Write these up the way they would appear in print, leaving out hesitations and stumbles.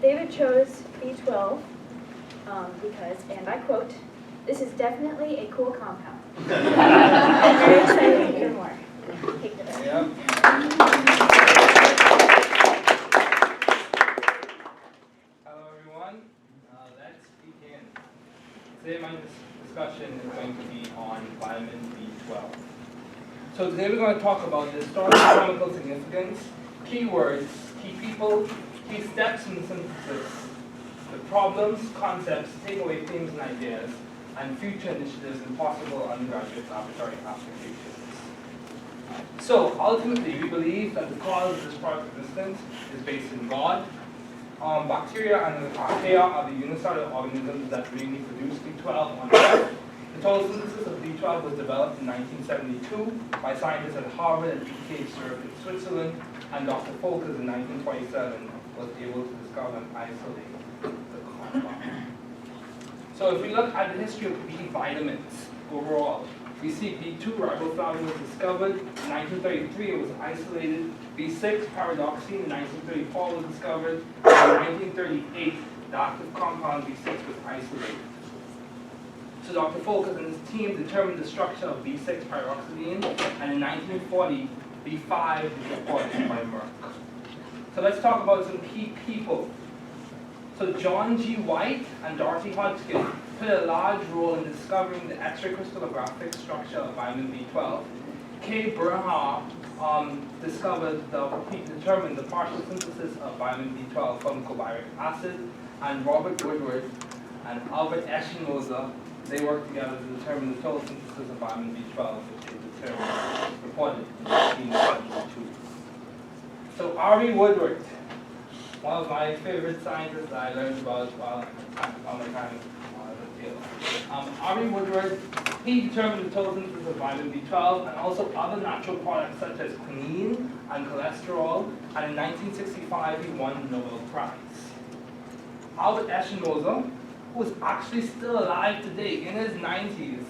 David chose B-12 because, and I quote, "This is definitely a cool compound." I'm very excited to hear more. Take it away. Yeah. Hello everyone, let's begin. Today my discussion is going to be on vitamin B12. So today we're going to talk about the historical chemical significance, keywords, key people, key steps in synthesis, the problems, concepts, takeaway themes and ideas, and future initiatives and possible undergraduate laboratory applications. So ultimately, we believe that the cause of this product's existence is based in God. Bacteria and archaea are the unicellular organisms that mainly produce B12 on Earth. The total synthesis of B12 was developed in 1972 by scientists at Harvard and ETH Zurich in Switzerland, and Dr. Ferguson in 1927 was able to discover and isolate the compound. So if we look at the history of B vitamins overall, we see B2 riboflavin was discovered in 1933. It was isolated. B6 pyridoxine in 1934 was discovered. In 1938, the active compound B6 was isolated. So Dr. Ferguson and his team determined the structure of B6 pyroxidine, and in 1940, B5 was reported by Merck. So let's talk about some key people. So John G. White and Dorothy Hodgkin played a large role in discovering the X-ray crystallographic structure of vitamin B12. K. Bernhardt determined the partial synthesis of vitamin B12 from cobyric acid, and Robert Woodward and Albert Eschenmoser, they worked together to determine the total synthesis of vitamin B12, which they reported in 1972. So R.E. Woodward, one of my favorite scientists that I learned about while my time at Yale. R.E. Woodward, he determined the total synthesis of vitamin B12 and also other natural products such as quinine and cholesterol, and in 1965 he won the Nobel Prize. Albert Eschenmoser, who is actually still alive today in his 90s,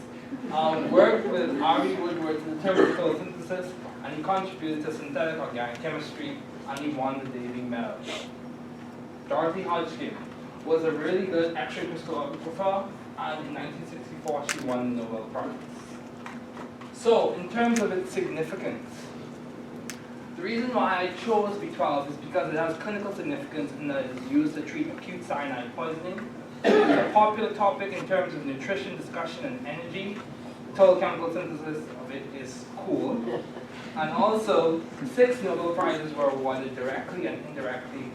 worked with R.E. Woodward to determine the total synthesis, and he contributed to synthetic organic chemistry, and he won the Davy Medal. Dorothy Hodgkin was a really good X-ray crystallographer, and in 1964 she won the Nobel Prize. So, in terms of its significance, the reason why I chose B12 is because it has clinical significance in that it is used to treat acute cyanide poisoning. It's a popular topic in terms of nutrition, discussion, and energy. The total chemical synthesis of it is cool. And also, 6 Nobel Prizes were awarded directly and indirectly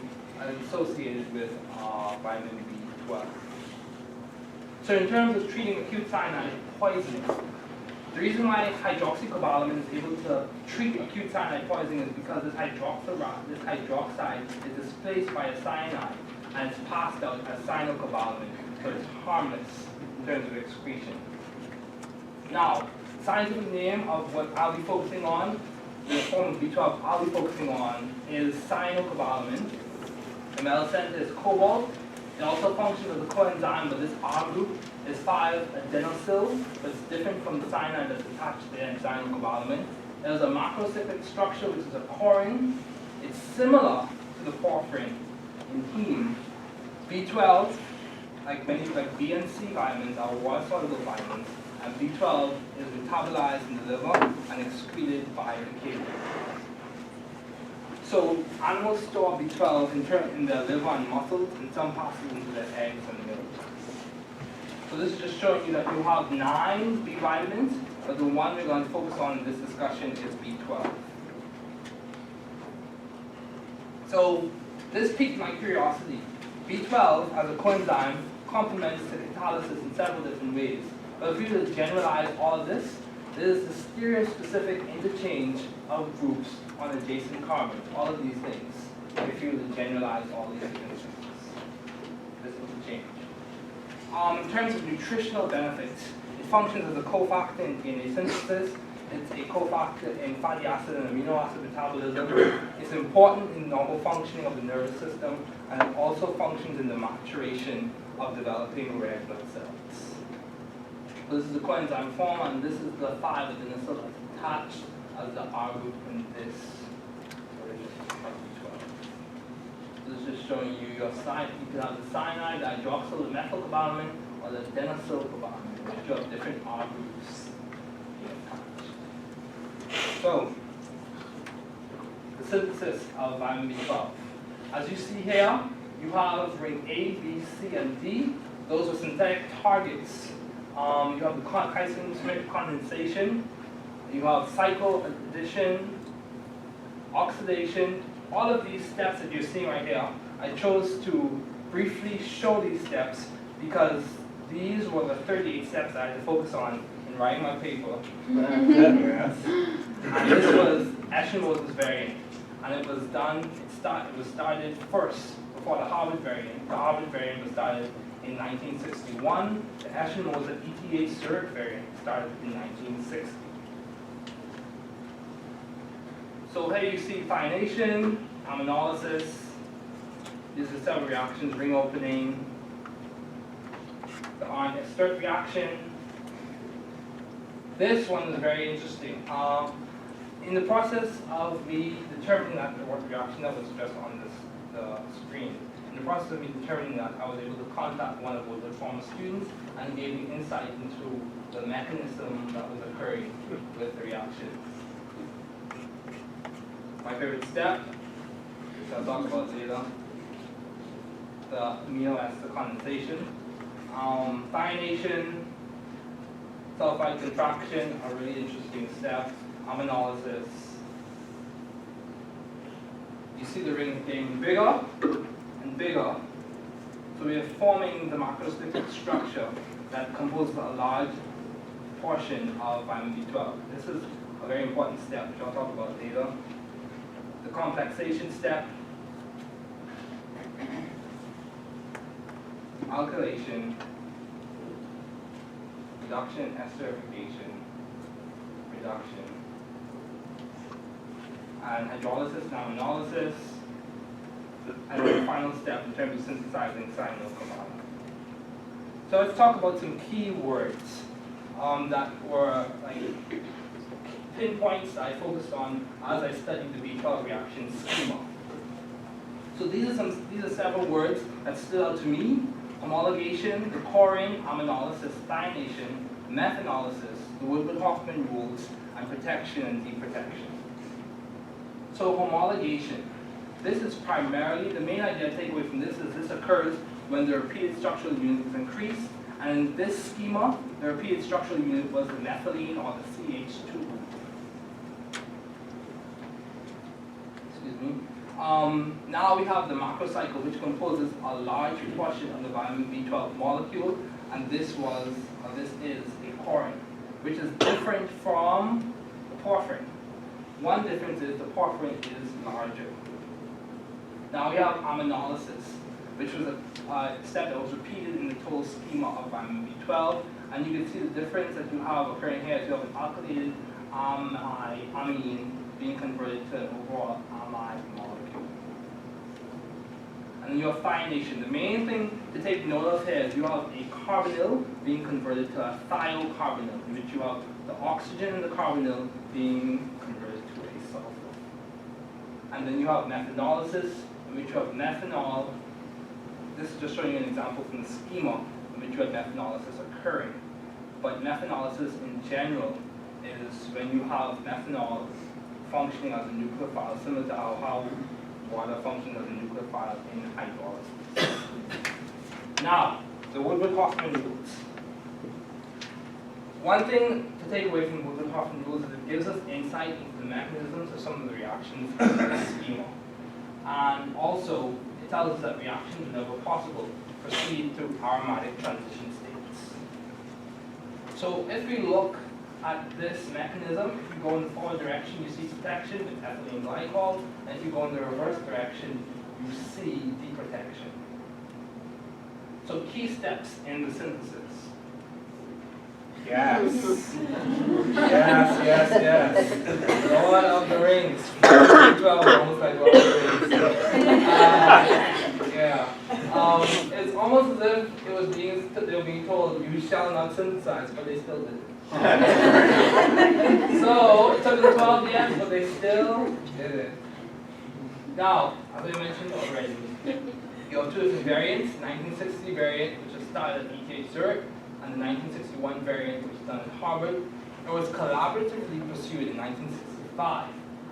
associated with vitamin B12. So in terms of treating acute cyanide poisoning, the reason why hydroxycobalamin is able to treat acute cyanide poisoning is because this hydroxide is displaced by a cyanide and it's passed out as cyanocobalamin, so it's harmless in terms of excretion. Now, the scientific name of what I'll be focusing on, the form of B12 I'll be focusing on, is cyanocobalamin. The metal center is cobalt. It also functions as a coenzyme, but this R group is 5-adenosyl, but it's different from the cyanide that's attached to the cyanocobalamin. It has a macrocyclic structure, which is a corin. It's similar to the porphyrin in heme. B12, like B and C vitamins, are water-soluble vitamins, and B12 is metabolized in the liver and excreted by the kidney. So animals store B12 in their liver and muscles, and some passes into their eggs and milk. So this is just showing you that you have 9 B vitamins, but the one we're going to focus on in this discussion is B12. So this piqued my curiosity. B12 as a coenzyme complements the catalysis in several different ways. But if we were to generalize all of this, there is the stereospecific interchange of groups on adjacent carbons, all of these things, if you were to generalize all these different things. This interchange. In terms of nutritional benefits, it functions as a cofactor in DNA synthesis. It's a cofactor in fatty acid and amino acid metabolism. It's important in normal functioning of the nervous system, and it also functions in the maturation of developing red blood cells. So this is the coenzyme form, and this is the 5-adenosyl that's attached as the R group in this version of B12. This is just showing you your cyanide. You can have the cyanide, the hydroxyl, the methylcobalamin, or the denosylcobalamin, which you have different R groups being attached. So, the synthesis of vitamin B12. As you see here, you have ring A, B, C, and D. Those are synthetic targets. You have the Kaiser-Smith condensation. You have cycle addition, oxidation. All of these steps that you're seeing right here, I chose to briefly show these steps because these were the 38 steps I had to focus on in writing my paper. And this was Eschenmoser's variant. And it was done, it was started first before the Harvard variant. The Harvard variant was started in 1961. The Eschenmoser ETH Zurich variant started in 1960. So here you see thionation, aminolysis. These are several reactions, ring opening, the RNA stir reaction. This one is very interesting. In the process of me determining that the work reaction that was just on the screen, in the process of me determining that, I was able to contact one of Woodward-Hoffmann's students and gave me insight into the mechanism that was occurring with the reaction. My favorite step, which I'll talk about later, the amino acid condensation, thionation, sulfide contraction, a really interesting step. Aminolysis. You see the ring getting bigger and bigger. So we are forming the macrocyclic structure that composes a large portion of vitamin B12. This is a very important step, which I'll talk about later. The complexation step, alkylation, reduction, esterification, reduction, and hydrolysis and aminolysis, and then the final step in terms of synthesizing cyanocobalamin. So let's talk about some key words that were like pinpoints I focused on as I studied the B12 reaction schema. So these are several words that stood out to me: homologation, the coring, aminolysis, thionation, methanolysis, the Woodward-Hoffmann rules, and protection and deprotection. So homologation. This is primarily, the main idea I take away from this is this occurs when the repeated structural unit is increased, and in this schema, the repeated structural unit was the methylene or the CH2 group. Excuse me. Now we have the macrocycle, which composes a large portion of the vitamin B12 molecule, and this is a corin, which is different from the porphyrin. One difference is the porphyrin is larger. Now we have aminolysis, which was a step that was repeated in the total schema of vitamin B12, and you can see the difference that you have occurring here. You have an alkylated amine being converted to an overall amide molecule. And then you have thionation. The main thing to take note of here is you have a carbonyl being converted to a thiocarbonyl, in which you have the oxygen in the carbonyl being converted to a sulfur. And then you have methanolysis, in which you have methanol. This is just showing you an example from the schema in which you have methanolysis occurring. But methanolysis in general is when you have methanol functioning as a nucleophile, similar to how water functions as a nucleophile in hydrolysis. Now, the Woodward-Hoffmann rules. One thing to take away from Woodward-Hoffmann rules is it gives us insight into the mechanisms of some of the reactions in the schema. And also, it tells us that reactions, whenever possible, proceed through aromatic transition states. So if we look at this mechanism, if you go in the forward direction, you see protection with ethylene glycol, and if you go in the reverse direction, you see deprotection. So key steps in the synthesis. Yes. Yes. Lord of the Rings. 12, almost like Lord of the Rings. It's almost as if they were being told, you shall not synthesize, but they still did. So it took them 12 years, but they still did it. Now, as I mentioned already, You have two different variants, the 1960 variant, which was started at ETH Zurich, and the 1961 variant, which was done at Harvard. It was collaboratively pursued in 1965.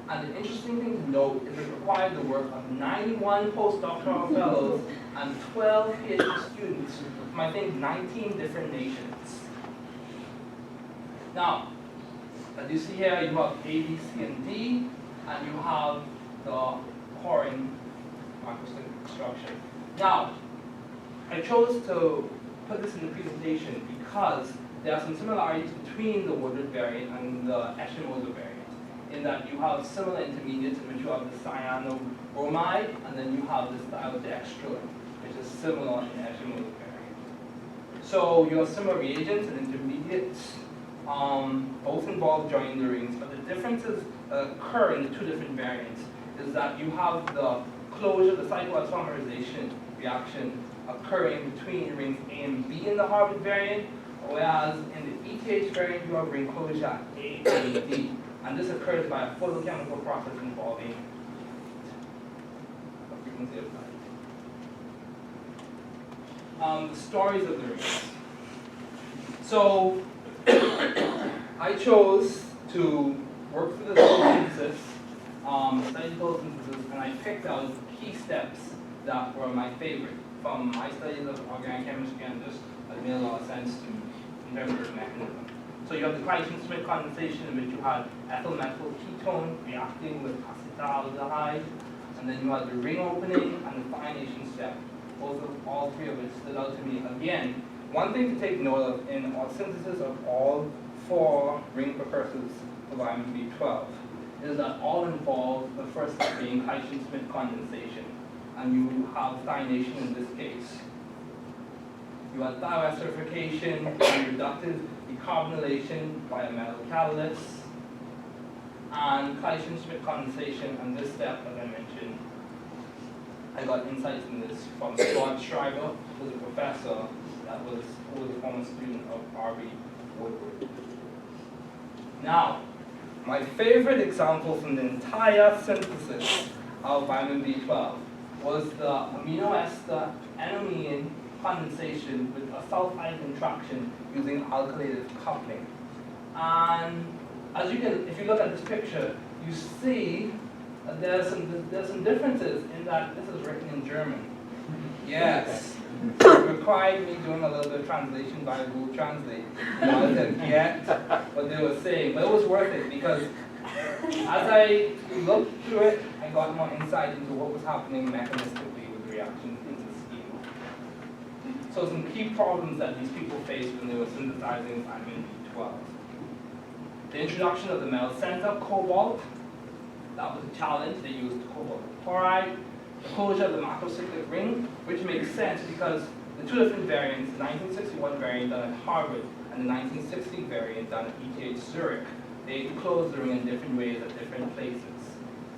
And the interesting thing to note is it required the work of 91 postdoctoral fellows and 12 PhD students from, I think, 19 different nations. Now, as you see here, you have A, B, C, and D, and you have the coring microscopic structure. Now, I chose to put this in the presentation because there are some similarities between the Woodward variant and the Eschenmoser variant, in that you have similar intermediates in which you have the cyanobromide, and then you have this dialdextrin, which is similar in Eschenmoser variant. So you have similar reagents and intermediates, both involve joining the rings, but the differences occur in the two different variants is that you have the closure, the cycloisomerization reaction occurring between rings A and B in the Harvard variant, whereas in the ETH variant you have ring closure at A and D. And this occurs by a photochemical process involving a frequency of light. The stories of the rings. So I chose to work through the synthesis, study photosynthesis, and I picked out key steps that were my favorite from my studies of organic chemistry and just made a lot of sense to me in terms of the mechanism. So you have the Claisen-Smith condensation in which you had ethyl methyl ketone reacting with acetaldehyde, and then you had the ring opening and the thionation step. All three of it stood out to me. Again, one thing to take note of in our synthesis of all 4 ring precursors of vitamin B12 is that all involve the first step being Claisen-Smith condensation, and you have thionation in this case. You have thioesterification and reductive decarbonylation by a metal catalyst, and Claisen-Smith condensation, and this step, as I mentioned, I got insights in this from Scott Schreiber, who was a professor who was a former student of R.B. Woodward. Now, my favorite example from the entire synthesis of vitamin B12 was the amino ester anomine condensation with a sulfide interaction using alkylated coupling. And as you can, if you look at this picture, you see that there's some differences in that this is written in German. Yes. It required me doing a little bit of translation by Google Translate. I didn't get what they were saying, but it was worth it because as I looked through it, I got more insight into what was happening mechanistically with the reactions in the schema. So some key problems that these people faced when they were synthesizing vitamin B12. The introduction of the metal center, cobalt, that was a challenge. They used cobalt chloride. The closure of the macrocyclic ring, which makes sense because the two different variants, the 1961 variant done at Harvard and the 1960 variant done at ETH Zurich, they close the ring in different ways at different places.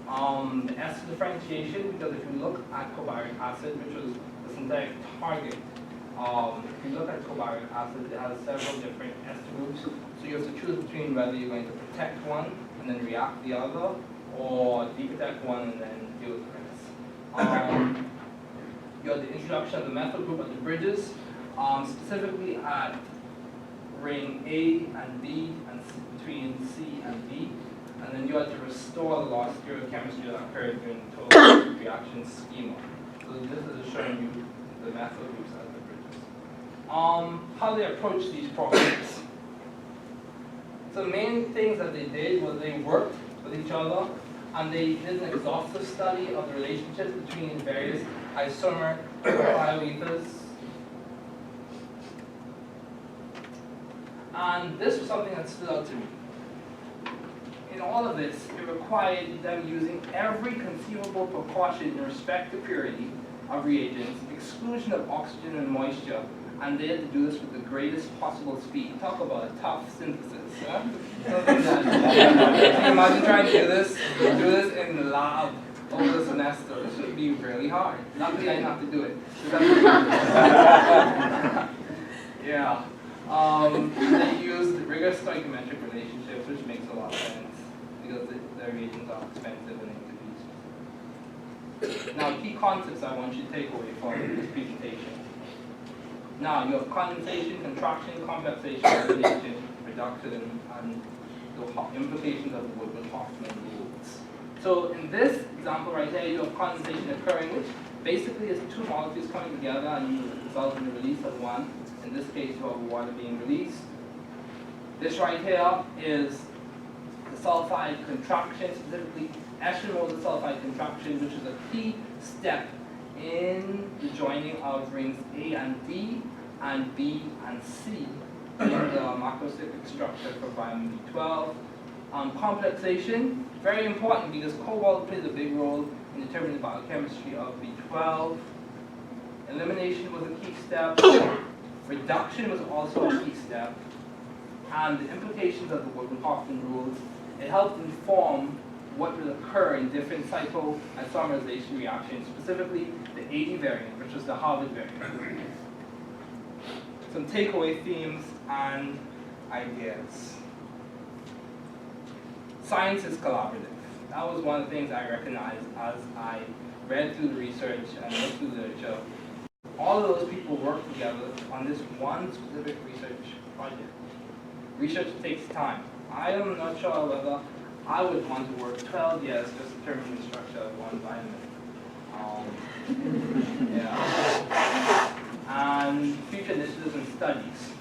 The ester differentiation, because if you look at cobaric acid, which was the synthetic target, if you look at cobaric acid, it has several different ester groups. So you have to choose between whether you're going to protect one and then react the other, or deprotect one and then deal with the rest. You have the introduction of the methyl group at the bridges, specifically at ring A and B and between C and D. And then you had to restore the lost stereochemistry that occurred during the total reaction schema. So this is showing you the methyl groups at the bridges. How they approach these problems. So the main things that they did was they worked with each other, and they did an exhaustive study of the relationships between various isomer bioethers. And this was something that stood out to me. In all of this, it required them using every conceivable precaution in respect to purity of reagents, exclusion of oxygen and moisture, and they had to do this with the greatest possible speed. Talk about a tough synthesis. Huh? Can you imagine trying to do this in the lab over the semester? This would be really hard. Luckily, I didn't have to do it. Yeah. They used rigorous stoichiometric relationships, which makes a lot of sense because the reagents are expensive and they need to be specific. Now, key concepts I want you to take away from this presentation. Now, you have condensation, contraction, compensation, elimination, reduction, and the implications of the woodward-hoffmann rules. So in this example right here, you have condensation occurring, which basically is two molecules coming together and you result in the release of one. In this case, you have water being released. This right here is the sulfide contraction, specifically Eschen-Moser sulfide contraction, which is a key step in the joining of rings A and D and B and C in the macrocyclic structure for vitamin B12. Complexation, very important because cobalt plays a big role in determining the biochemistry of B12. Elimination was a key step. Reduction was also a key step. And the implications of the woodward-hoffmann rules, it helped inform what will occur in different cytoisomerization reactions, specifically the 80 variant, which was the Harvard variant. Some takeaway themes and ideas. Science is collaborative. That was one of the things I recognized as I read through the research and looked through the literature. All of those people work together on this one specific research project. Research takes time. I am not sure whether I would want to work 12 years just to determine the structure of one vitamin. And future initiatives and studies.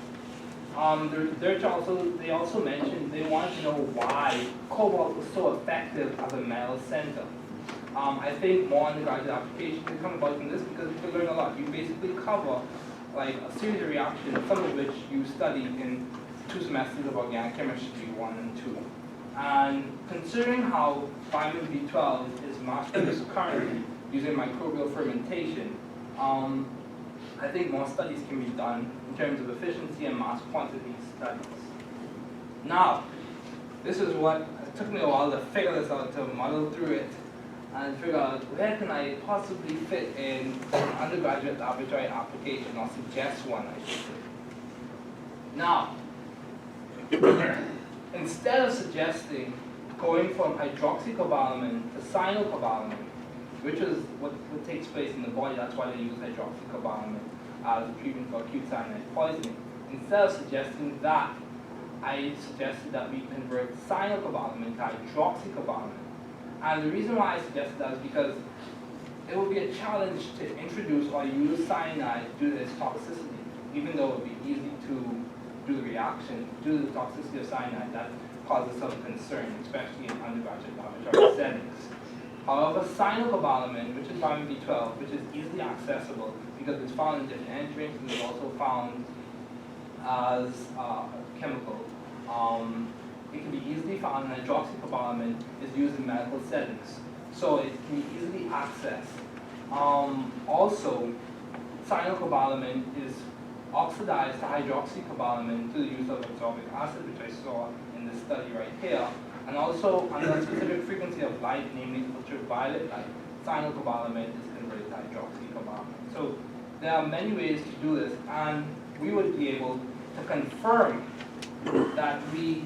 They also mentioned they wanted to know why cobalt was so effective as a metal center. I think more undergraduate applications can come about from this because you can learn a lot. You basically cover like a series of reactions, some of which you study in 2 semesters of organic chemistry, 1 and 2. And considering how vitamin B12 is mass produced currently using microbial fermentation, I think more studies can be done in terms of efficiency and mass quantity studies. Now, this is what it took me a while to figure this out, to muddle through it, and figure out where can I possibly fit in an undergraduate laboratory application, or suggest one, I should say. Now, instead of suggesting going from hydroxycobalamin to cyanocobalamin, which is what takes place in the body, that's why they use hydroxycobalamin as a treatment for acute cyanide poisoning. Instead of suggesting that, I suggested that we convert cyanocobalamin to hydroxycobalamin. And the reason why I suggested that is because it would be a challenge to introduce or use cyanide due to its toxicity, even though it would be easy to do the reaction due to the toxicity of cyanide that causes some concern, especially in undergraduate laboratory settings. However, cyanocobalamin, which is vitamin B12, which is easily accessible because it's found in different entrants and it's also found as a chemical. It can be easily found, and hydroxycobalamin is used in medical settings. So it can be easily accessed. Also, cyanocobalamin is oxidized to hydroxycobalamin through the use of absorbic acid, which I saw in this study right here. And also, under a specific frequency of light, namely ultraviolet light, cyanocobalamin is converted to hydroxycobalamin. So there are many ways to do this, and we would be able to confirm that we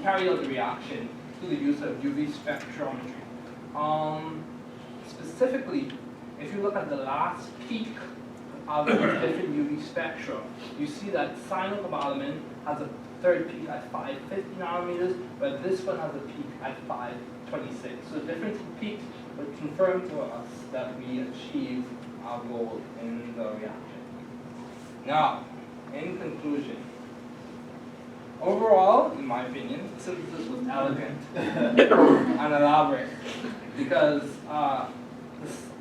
carry out the reaction through the use of UV spectrometry. Specifically, if you look at the last peak of the different UV spectra, you see that cyanocobalamin has a third peak at 550 nanometers, but this one has a peak at 526. So the difference in peaks would confirm to us that we achieved our goal in the reaction. Now, in conclusion, overall, in my opinion, the synthesis was elegant and elaborate because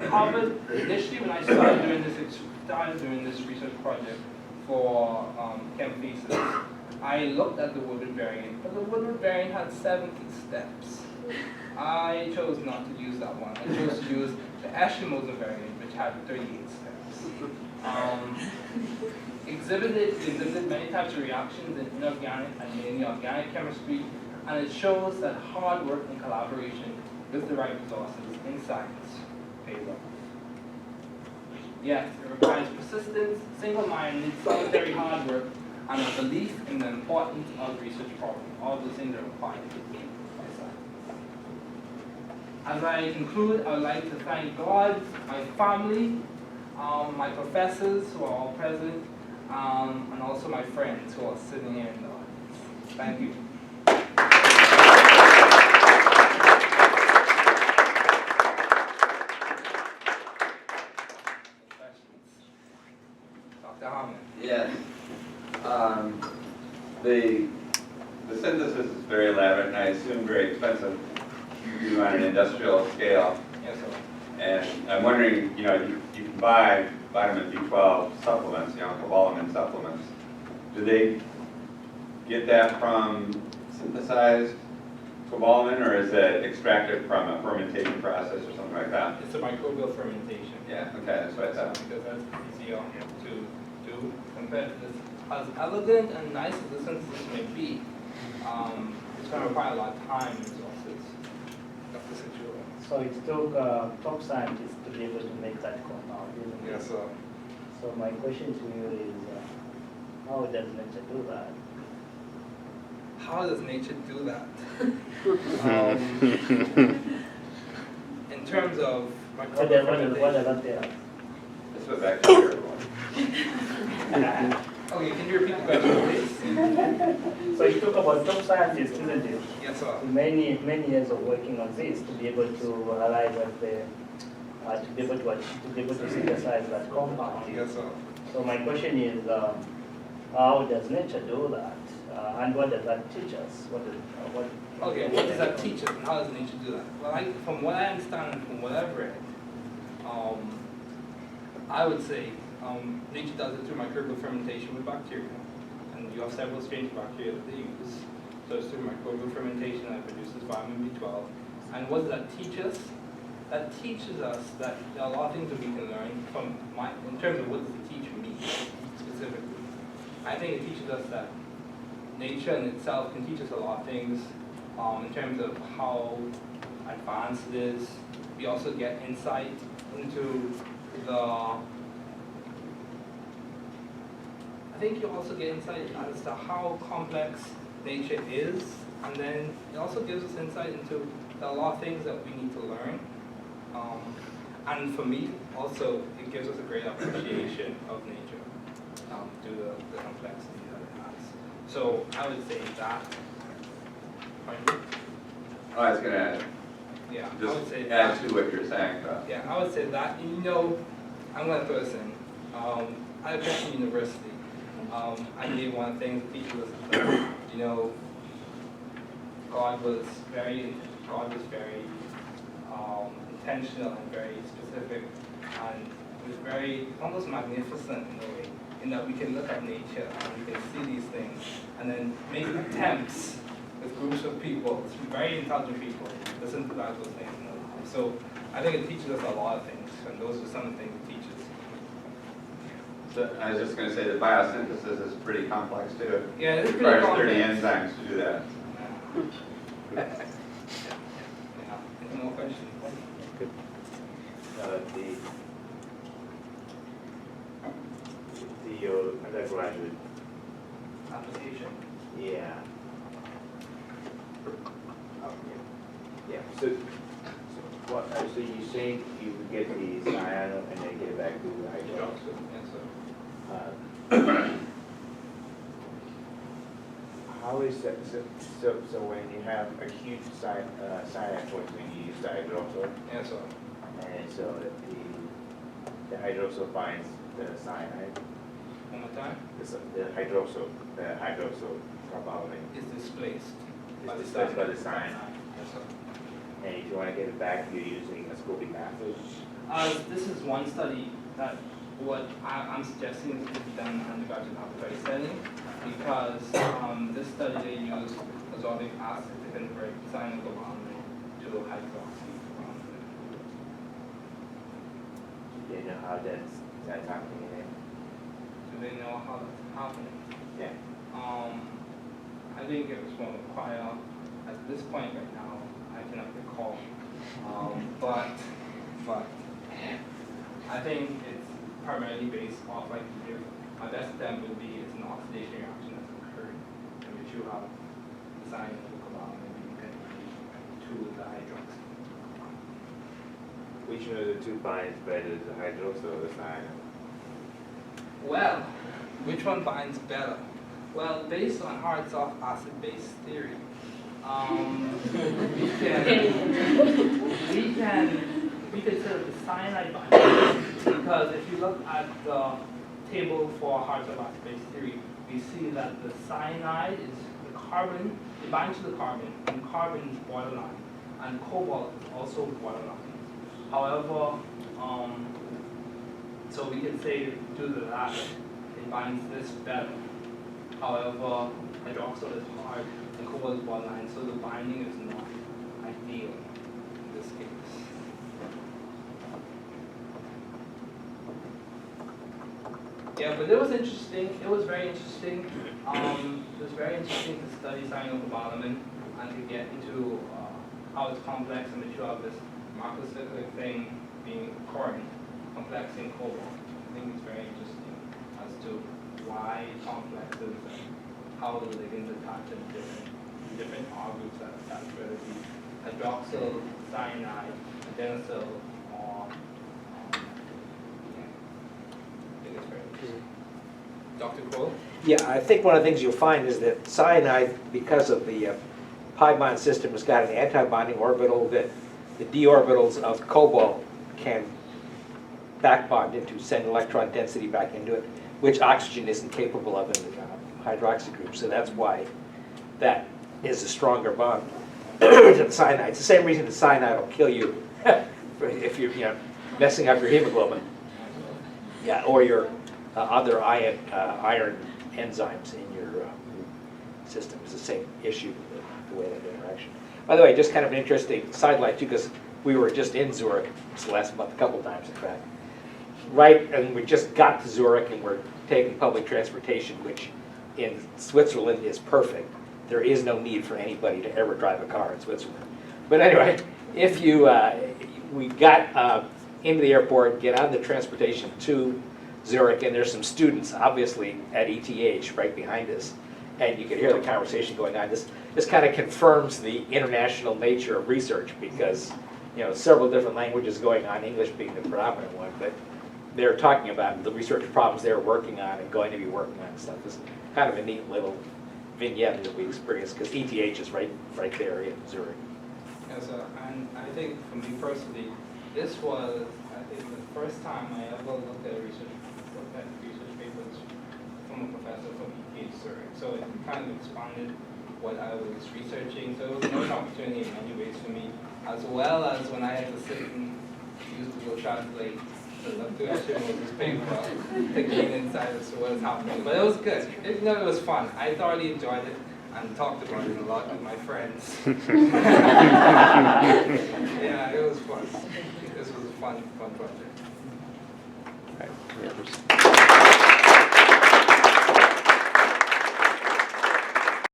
Harvard, initially when I started doing this research project for chem thesis, I looked at the Woodward variant, but the Woodward variant had 70 steps. I chose not to use that one. I chose to use the Eschen-Moser variant, which had 38 steps. Exhibited many types of reactions in inorganic and mainly organic chemistry, and it shows that hard work and collaboration with the right resources in science pays off. Yes, it requires persistence, single-minded, solitary hard work, and a belief in the importance of research problems. All those things are required by science. As I conclude, I would like to thank God, my family, my professors who are all present, and also my friends who are sitting here in the audience. Thank you. Dr. Hoffmann. Yes. The synthesis is very elaborate and I assume very expensive. You do on an industrial scale. Yes, sir. And I'm wondering, you can buy vitamin B12 supplements, cobalamin supplements. Do they get that from synthesized cobalamin, or is it extracted from a fermentation process or something like that? It's a microbial fermentation. Yeah, okay, that's what I thought. Because that's easier to do compared to this. As elegant and nice as the synthesis may be, it's going to require a lot of time and resources. That's the situation. So it took top scientists to be able to make that compound, isn't it? Yes, sir. So my question to you is, how does nature do that? How does nature do that? In terms of What microbial does fermentation. that tell? This was actually everyone. Okay, can you repeat the question, please? So it took about top scientists, isn't it? Yes, sir. Many years of working on this to be able to arrive at the, to be able to synthesize that compound. Yes, sir. So my question is, how does nature do that? And what does that teach us? Okay, what does that teach us and how does nature do that? Well, from what I understand and from what I've read, I would say nature does it through microbial fermentation with bacteria. And you have several strains of bacteria that they use. So it's through microbial fermentation that produces vitamin B12. And what does that teach us? That teaches us that there are a lot of things that we can learn from in terms of what does it teach me specifically. I think it teaches us that nature in itself can teach us a lot of things in terms of how advanced it is. We also get insight into I think you also get insight as to how complex nature is, and then it also gives us insight into a lot of things that we need to learn. And for me, also, it gives us a great appreciation of nature due to the complexity that it has. So I would say that. Oh, I was going to Yeah, I would say just that. add to what you're saying, though. Yeah, I would say that. I'm going to throw this in. At Ferguson University, I believe one of the things that teaches us is that, God was very intentional and very specific, and it was very, almost magnificent in a way, in that we can look at nature and we can see these things, and then make attempts with groups of people, very intelligent people, to synthesize those things in their lives. So I think it teaches us a lot of things, and those are some of the things it teaches. So I was just going to say that biosynthesis is pretty complex, too. Yeah, it's It pretty requires 30 complex. enzymes to do that. Yeah. Any more questions? The undergraduate, Application? yeah. Yeah, so you're saying you would get the cyano and then get it back to the hydroxyl? Yes, sir. How is that, so when you have acute cyanide poisoning, you use the hydroxyl, Yes, sir. and so the hydroxyl binds the cyanide, One more time. the hydroxyl carbamide, Is displaced by the displaced by the cyanide. cyanide. Yes, sir. and if you want to get it back, you're using a scoping method. This is one study that what I'm suggesting is to be done in an undergraduate laboratory setting, because this study they used azotic acid to convert cyanocobalamin to hydroxycobalamin. Do you know how that's happening in Do they know how that's happening? there? I think it was going to require, at this point right now, I cannot recall. But I think it's primarily based off, like, if my best attempt would be it's an oxidation reaction that's occurred in which you have cyanocobalamin being converted to the hydroxy. which one of the two binds better, the hydroxyl or the cyanide? Well, which one binds better? Well, based on hard soft acid-base theory, we consider the cyanide binding, because if you look at the table for hard soft acid-base theory, we see that the cyanide is the carbon, it binds to the carbon, and carbon is borderline, and cobalt is also borderline. However, so we can say due to that, it binds this better. However, hydroxyl is hard and cobalt is borderline, so the binding is not ideal in this case. Yeah, but it was interesting. It was very interesting. It was very interesting to study cyanocobalamin and to get into how it's complex and that you have this macrocyclic thing being occurring, complex in cobalt. I think it's very interesting as to why complexes and how the ligands attach in different R groups that attach, whether it be hydroxyl, cyanide, adenosyl, or I think it's very interesting. Dr. Cole? Yeah, I think one of the things you'll find is that cyanide, because of the pi bond system, has got an anti-bonding orbital that the d orbitals of cobalt can back bond into, send electron density back into it, which oxygen isn't capable of in the hydroxy group. So that's why that is a stronger bond to the cyanide. It's the same reason the cyanide will kill you if you're messing up your hemoglobin. Yeah, or your other iron enzymes in your system. Is the same issue, the way that interaction. By the way, just kind of an interesting sidelight too, because we were just in Zurich this last month, a couple times in fact. Right, and we just got to Zurich and we're taking public transportation, which in Switzerland is perfect. There is no need for anybody to ever drive a car in Switzerland. But anyway, if you, we got into the airport, get on the transportation to Zurich, and there's some students, obviously, at ETH right behind us, and you could hear the conversation going on. This kind of confirms the international nature of research because, several different languages going on, English being the predominant one, but they're talking about the research problems they're working on and going to be working on and stuff. It's kind of a neat little vignette that we experienced because ETH is right there in Zurich. Yes, and I think for me personally, this was, I think, the first time I ever looked at research papers from a professor from ETH Zurich. So it kind of expanded what I was researching. So it was a nice opportunity in many ways for me, as well as when I had to sit and use Google Translate to look through this paper to gain insight as to what is happening. But it was good. It was fun. I thoroughly enjoyed it and talked about it a lot with my friends. Yeah, it was fun. This was a fun project. All right.